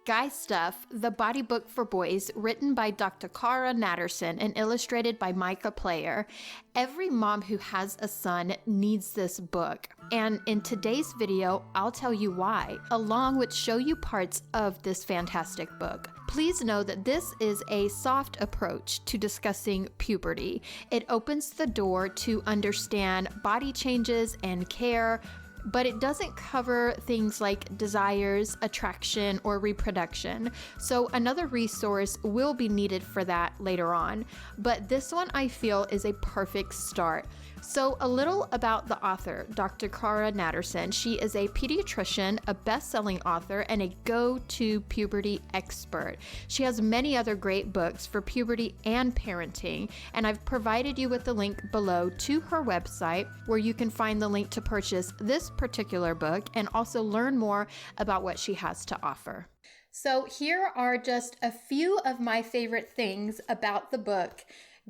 Guy Stuff, the body book for boys, written by Dr. Cara Natterson and illustrated by Micah Player. Every mom who has a son needs this book. And in today's video, I'll tell you why, along with show you parts of this fantastic book. Please know that this is a soft approach to discussing puberty. It opens the door to understand body changes and care, but it doesn't cover things like desires, attraction, or reproduction. So another resource will be needed for that later on. But this one I feel is a perfect start. So a little about the author, Dr. Cara Natterson. She is a pediatrician, a best-selling author, and a go-to puberty expert. She has many other great books for puberty and parenting, and I've provided you with the link below to her website where you can find the link to purchase this particular book and also learn more about what she has to offer. So here are just a few of my favorite things about the book,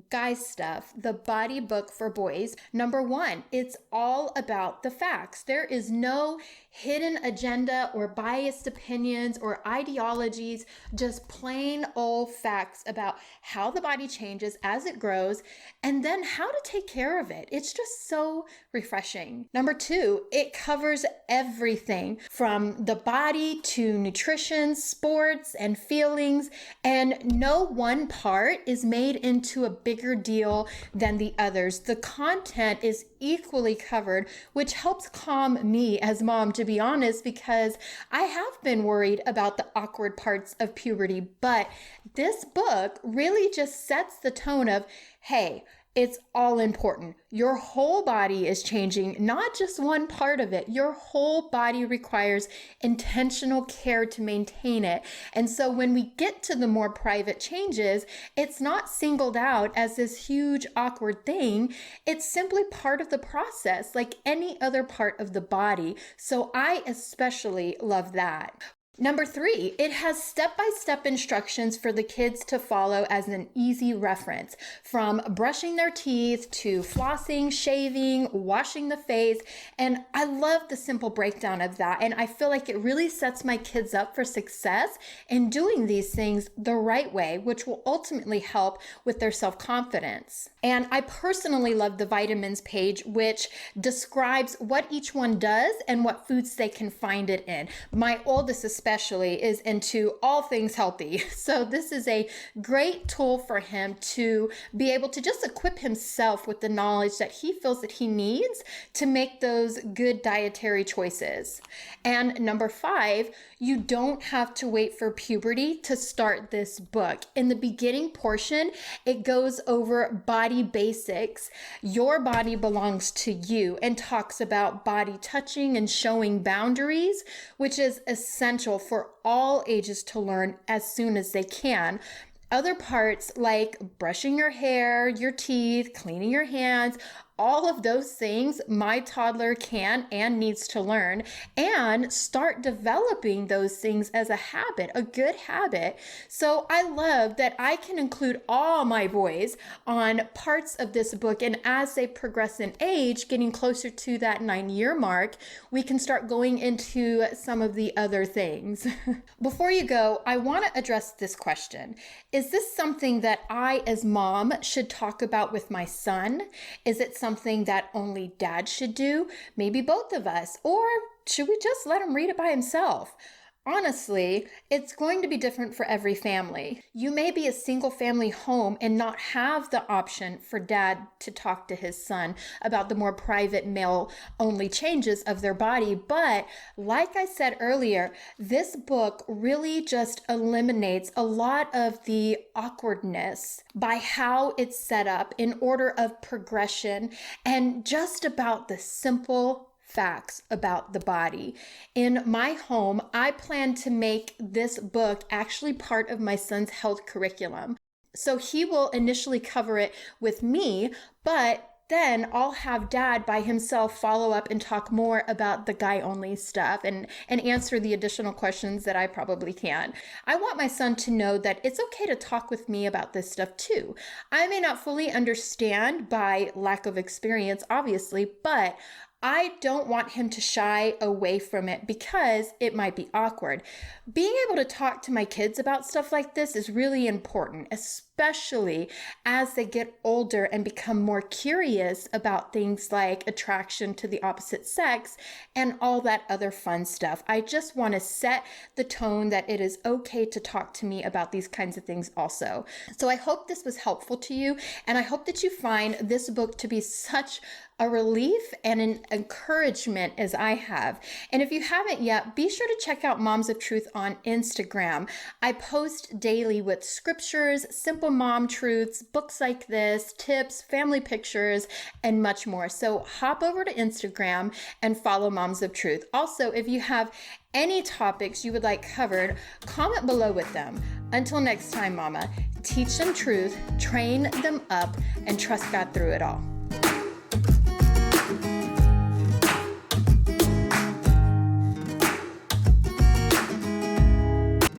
Guy Stuff, the body book for boys. Number one, it's all about the facts. There is no hidden agenda or biased opinions or ideologies, just plain old facts about how the body changes as it grows and then how to take care of it. It's just so refreshing. Number two, it covers everything from the body to nutrition, sports, and feelings, and no one part is made into a bigger deal than the others. The content is equally covered, which helps calm me as mom, to be honest, because I have been worried about the awkward parts of puberty, but this book really just sets the tone of, hey, it's all important. Your whole body is changing, not just one part of it. Your whole body requires intentional care to maintain it. And so when we get to the more private changes, it's not singled out as this huge awkward thing. It's simply part of the process, like any other part of the body. So I especially love that. Number three, it has step-by-step instructions for the kids to follow as an easy reference, from brushing their teeth to flossing, shaving, washing the face. And I love the simple breakdown of that. And I feel like it really sets my kids up for success in doing these things the right way, which will ultimately help with their self-confidence. And I personally love the vitamins page, which describes what each one does and what foods they can find it in. My oldest especially is into all things healthy. So this is a great tool for him to be able to just equip himself with the knowledge that he feels that he needs to make those good dietary choices. And number five, you don't have to wait for puberty to start this book. In the beginning portion, it goes over body basics. Your body belongs to you, and talks about body touching and showing boundaries, which is essential for all ages to learn as soon as they can. Other parts like brushing your hair, your teeth, cleaning your hands, all of those things my toddler can and needs to learn and start developing those things as a habit, a good habit. So I love that I can include all my boys on parts of this book, and as they progress in age, getting closer to that 9-year mark, we can start going into some of the other things. Before you go, I want to address this question. Is this something that I as mom should talk about with my son? Is it something that only dad should do? Maybe both of us? Or should we just let him read it by himself? Honestly, it's going to be different for every family. You may be a single family home and not have the option for dad to talk to his son about the more private male-only changes of their body. But like I said earlier, this book really just eliminates a lot of the awkwardness by how it's set up in order of progression and just about the simple facts about the body. In my home, I plan to make this book actually part of my son's health curriculum. So he will initially cover it with me, but then I'll have dad by himself follow up and talk more about the guy-only stuff and answer the additional questions that I probably can. I want my son to know that it's okay to talk with me about this stuff too. I may not fully understand by lack of experience, obviously, but I don't want him to shy away from it because it might be awkward. Being able to talk to my kids about stuff like this is really important, especially as they get older and become more curious about things like attraction to the opposite sex and all that other fun stuff. I just want to set the tone that it is okay to talk to me about these kinds of things also. So I hope this was helpful to you, and I hope that you find this book to be such a relief and an encouragement as I have. And if you haven't yet, be sure to check out Moms of Truth on Instagram. I post daily with scriptures, simple mom truths, books like this, tips, family pictures, and much more. So hop over to Instagram and follow Moms of Truth. Also, if you have any topics you would like covered, comment below with them. Until next time, Mama, teach them truth, train them up, and trust God through it all.